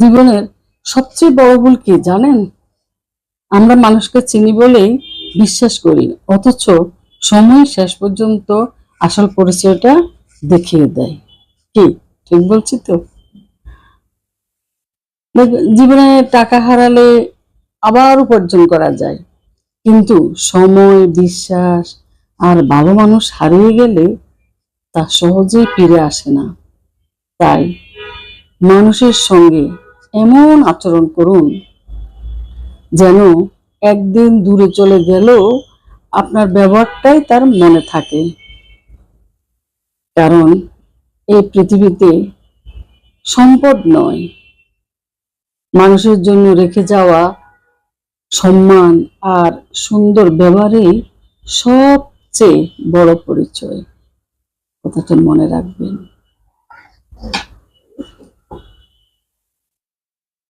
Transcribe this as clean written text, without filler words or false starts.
জীবনের সবচেয়ে বড় ভুল কি জানেন? আমরা মানুষকে চিনি বলেই বিশ্বাস করি, অথচ সময় শেষ পর্যন্ত আসল পরিচয়টা দেখিয়ে দেয়। কি ঠিক বলছি তো? জীবনে টাকা হারালে আবার উপার্জন করা যায়, কিন্তু সময়, বিশ্বাস আর ভালো মানুষ হারিয়ে গেলে তা সহজেই ফিরে আসে না। তাই মানুষের সঙ্গে এমন আচরণ করুন যেন একদিন দূরে চলে গেলেও আপনার ব্যবহারটাই তার মনে থাকে। কারণ এই পৃথিবীতে সম্পদ নয়, মানুষের জন্য রেখে যাওয়া সম্মান আর সুন্দর ব্যবহারেই সবচেয়ে বড় পরিচয়। কথাটা মনে রাখবেন।